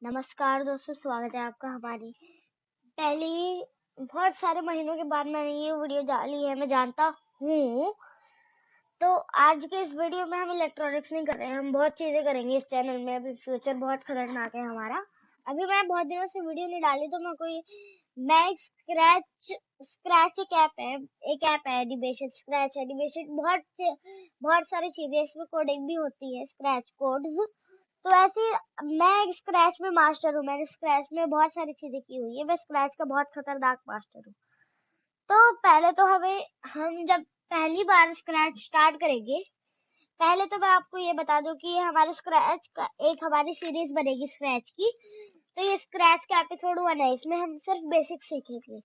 नमस्कार दोस्तों, स्वागत है आपका हमारी पहली बहुत सारे महीनों के बाद मैंने ये वीडियो डाली है, मैं जानता हूँ। तो आज के इस वीडियो में हम इलेक्ट्रॉनिक्स नहीं कर रहे हैं, हम बहुत चीजें करेंगे इस चैनल में। अभी फ्यूचर बहुत खतरनाक है हमारा। अभी मैं बहुत दिनों से वीडियो नहीं डाली, तो मैं एक स्क्रैच एक ऐप है एनिमेशन, स्क्रैच एनिमेशन। बहुत सारी चीजें इसमें, कोडिंग भी होती है, स्क्रैच कोड्स। तो ऐसे मैं स्क्रैच में मास्टर हूँ, मैंने स्क्रैच में बहुत सारी चीजें की हुई है, मैं स्क्रैच का बहुत खतरनाक मास्टर हूँ। तो पहले तो हम जब पहली बार स्क्रैच स्टार्ट करेंगे, पहले तो मैं आपको ये बता दूं कि ये हमारे स्क्रैच का एक हमारी सीरीज बनेगी स्क्रैच की। तो ये स्क्रैच का एपिसोड 1 है, इसमें हम सिर्फ बेसिक सीखेंगे।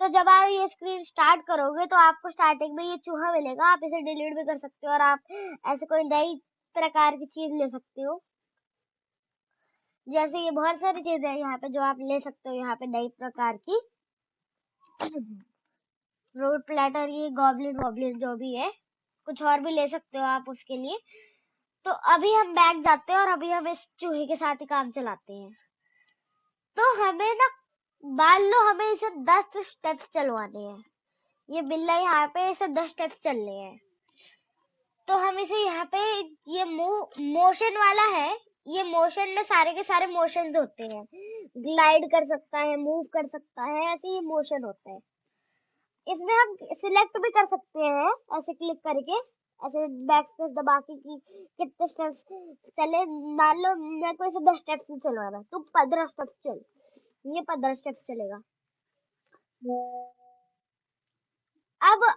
तो जब आप ये स्क्रीन स्टार्ट करोगे तो आपको स्टार्टिंग में ये चूहा मिलेगा, आप इसे डिलीट भी कर सकते हो और आप ऐसे कोई नई प्रकार की चीज ले सकते हो। जैसे ये बहुत सारी चीजें हैं यहाँ पे जो आप ले सकते हो, यहाँ पे नई प्रकार की फ्रूट प्लेटर, ये गॉबलिन वॉबलिन जो भी है, कुछ और भी ले सकते हो आप उसके लिए। तो अभी हम बैग जाते हैं और अभी हम इस चूहे के साथ ही काम चलाते हैं। तो हमें ना, मान लो हमें इसे 10 स्टेप्स चलवाने हैं। ये बिल्ला यहाँ पे इसे 10 स्टेप्स चलने हैं। तो हम इसे यहाँ पे, ये मोशन वाला है, ये मोशन में सारे के सारे मोशंस होते हैं। ग्लाइड कर सकता है, मूव कर सकता है, ऐसे ये मोशन होता है। इसमें हम सिलेक्ट भी कर सकते हैं ऐसे क्लिक करके, ऐसे बैक स्पेस दबा के कि कितने स्टेप्स चले। मान लो मैं को इसे 10 स्टेप्स ही चलवाना है, तो 15 स्टेप्स चल, ये 15 स्टेप्स चलेगा। अब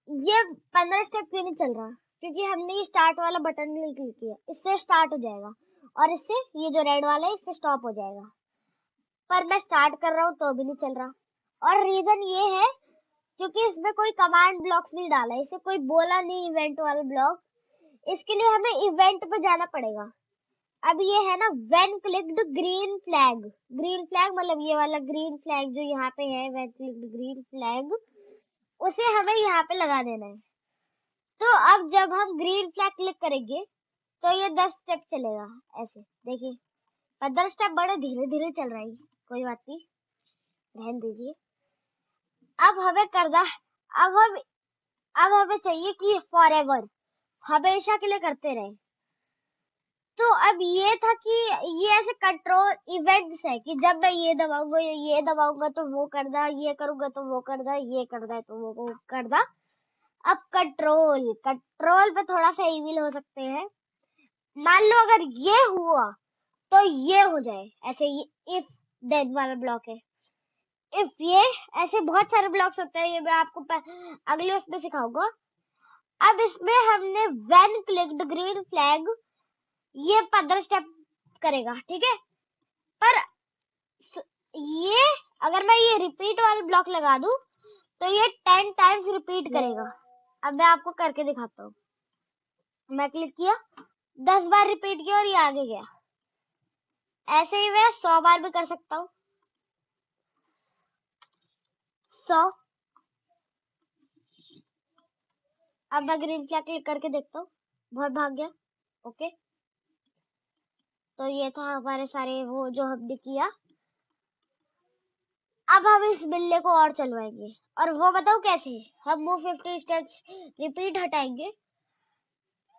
ये 15 स्टेप क्यों नहीं चल रहा? क्योंकि हमने ये स्टार्ट वाला बटन नहीं क्लिक किया, इससे स्टार्ट हो जाएगा और इससे ये जो रेड वाला है इससे स्टॉप हो जाएगा। पर मैं स्टार्ट कर रहा हूँ तो भी नहीं चल रहा। और रीजन ये है क्योंकि इसमें कोई कमांड ब्लॉक्स नहीं डाला, इसे कोई बोला नहीं इवेंट वाला ब्लॉक। इसके लिए हमें इवेंट पे जाना पड़ेगा। अब ये है ना, when clicked green flag, green flag मतलब ये वाला ग्रीन फ्लैग जो यहाँ पे है, व्हेन क्लिक्ड ग्रीन फ्लैग, उसे हमें यहाँ पे लगा देना है। तो अब जब हम ग्रीन फ्लैग क्लिक करेंगे तो ये 10 स्टेप चलेगा। ऐसे देखिए 15 स्टेप बड़े धीरे धीरे चल रहा है, कोई बात नहीं, रहने दीजिए। अब हमें करना, अब हम अब हमें चाहिए कि फॉरएवर, हमेशा के लिए करते रहे। तो अब ये था कि ये ऐसे कंट्रोल इवेंट्स है कि जब मैं ये दबाऊंगा तो वो करना, ये करूंगा तो वो करना, ये करना है तो वो करना। अब कंट्रोल पे थोड़ा सा इविल हो सकते हैं। मान लो अगर ये हुआ तो ये हो जाए, ऐसे ये इफ देन वाला ब्लॉक है। इफ ये ऐसे बहुत सारे ब्लॉक्स होते हैं, ये मैं आपको अगले उसमें सिखाऊंगा। अब इसमें हमने व्हेन क्लिक्ड ग्रीन फ्लैग, ये 15 स्टेप करेगा, ठीक है। पर ये अगर मैं ये रिपीट वाला ब्लॉक लगा दूं तो ये 10 टाइम्स रिपीट करेगा। अब मैं आपको करके दिखाता हूँ। मैं क्लिक किया, 10 बार रिपीट किया और ये आगे गया। ऐसे ही मैं 100 बार भी कर सकता हूँ। 100। अब मैं ग्रीन फ्लैग क्लिक करके देखता हूँ, बहुत भाग गया। ओके, तो ये था हमारे सारे वो जो हमने किया। अब हम इस बिल्ले को और चलवाएंगे, और वो बताओ कैसे। हम वो 50 स्टेप्स रिपीट हटाएंगे,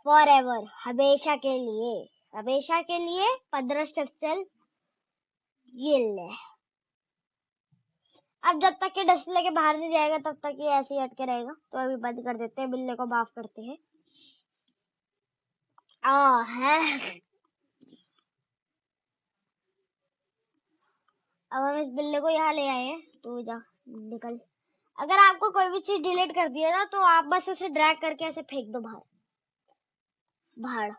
फॉरएवर, हमेशा के लिए 15 स्टेप्स चल, ये ले। अब जब तक ये डिस्प्ले के बाहर नहीं जाएगा तब तक ये ऐसे ही अटके रहेगा। तो अभी बंद कर देते हैं, बिल्ले को माफ करते हैं। है अब हम इस बिल्ले को यहाँ ले आए हैं, तो जा निकल। अगर आपको कोई भी चीज डिलीट कर दिया ना तो आप बस उसे ड्रैग करके ऐसे फेंक दो बाहर।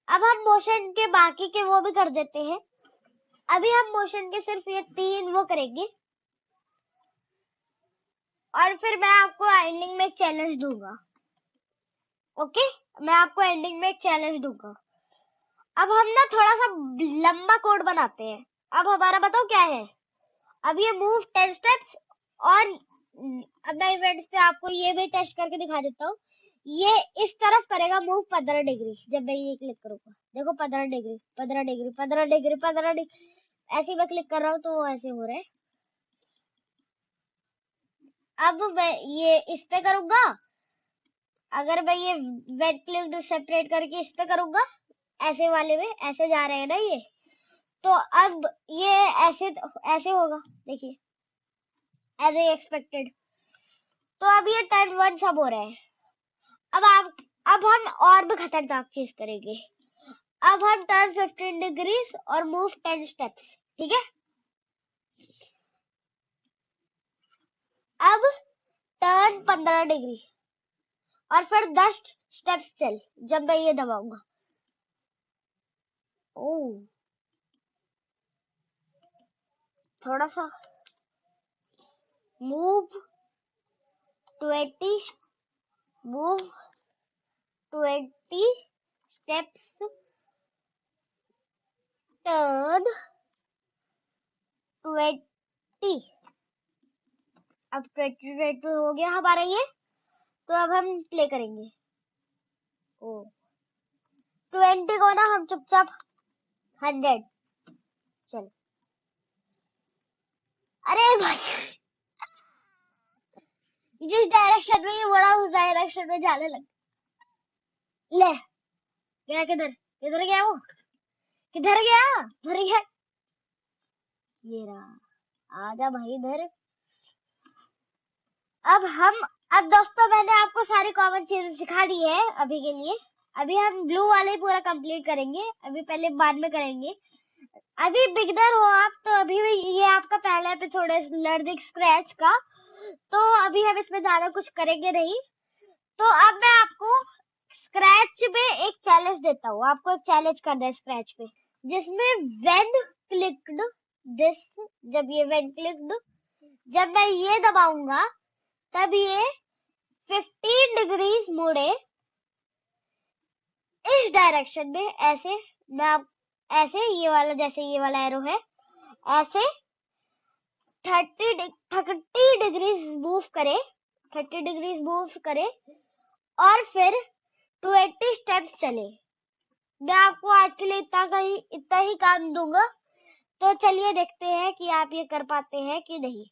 अब हम मोशन के बाकी के वो भी कर देते हैं। अभी हम मोशन के सिर्फ ये 3 वो करेंगे, और फिर मैं आपको एंडिंग में एक चैलेंज दूंगा। ओके, मैं आपको एंडिंग में एक चैलेंज दूंगा। अब हम ना थोड़ा सा लंबा कोड बनाते हैं। अब हमारा बताओ क्या है। अब ये मूव 10 स्टेप्स, और अब मैं इवेंट्स पे आपको ये भी टेस्ट करके दिखा देता हूँ। ये इस तरफ करेगा मूव 15 डिग्री। जब मैं ये क्लिक करूंगा, देखो 15 डिग्री 15 डिग्री 15 डिग्री 15 डिग्री, ऐसे मैं क्लिक कर रहा हूँ तो वो ऐसे हो रहा है। अब मैं ये इस पे करूंगा, अगर मैं ये वेट क्लिक सेपरेट करके इस पे करूंगा, ऐसे वाले में ऐसे जा रहे हैं ना ये, तो अब ये ऐसे ऐसे होगा, देखिए एज एक्सपेक्टेड। तो अब ये टर्न 1 सब हो रहा है। अब हम और भी खतरनाक चीज करेंगे। अब हम टर्न 15 डिग्रीज और मूव 10 स्टेप्स, ठीक है। अब टर्न 15 डिग्री और फिर 10 स्टेप्स चल, जब मैं ये दबाऊंगा। ओ थोड़ा सा मूव 20 मूव 20 स्टेप्स, टर्न 20। अब 20 हो गया हमारा ये। तो अब हम प्ले करेंगे। ओ 20 को ना हम चुपचाप 100 चल। अरे भाई जिस डायरेक्शन में ये बड़ा उस डायरेक्शन में जाने लग। ले गया किधर, किधर गया वो, किधर गया, मर गया। ये रहा, आजा भाई इधर। अब दोस्तों मैंने आपको सारी कॉमन चीजें सिखा दी है अभी के लिए। अभी हम ब्लू वाले ही पूरा कंप्लीट करेंगे, अभी पहले बाद में करेंगे। अभी बिगनर हो आप तो अभी ये आपका पहला एपिसोड है लर्निंग स्क्रैच का, तो अभी हम इसमें ज्यादा कुछ करेंगे नहीं। तो अब मैं आपको स्क्रैच में एक चैलेंज देता हूँ, आपको एक चैलेंज करना है स्क्रैच पे, जिसमें व्हेन क्लिक्ड दिस, जब ये व्हेन क्लिक्ड, जब मैं ये दबाऊंगा तब ये 15 डिग्रीज मुड़े इस डायरेक्शन में, ऐसे मैं ऐसे ये वाला, जैसे ये वाला एरो है ऐसे 30 डिग्रीज मूव करे, 30 डिग्रीज मूव करे और फिर 20 स्टेप्स चले। मैं आपको आज के लिए इतना ही काम दूंगा। तो चलिए देखते हैं कि आप ये कर पाते हैं कि नहीं।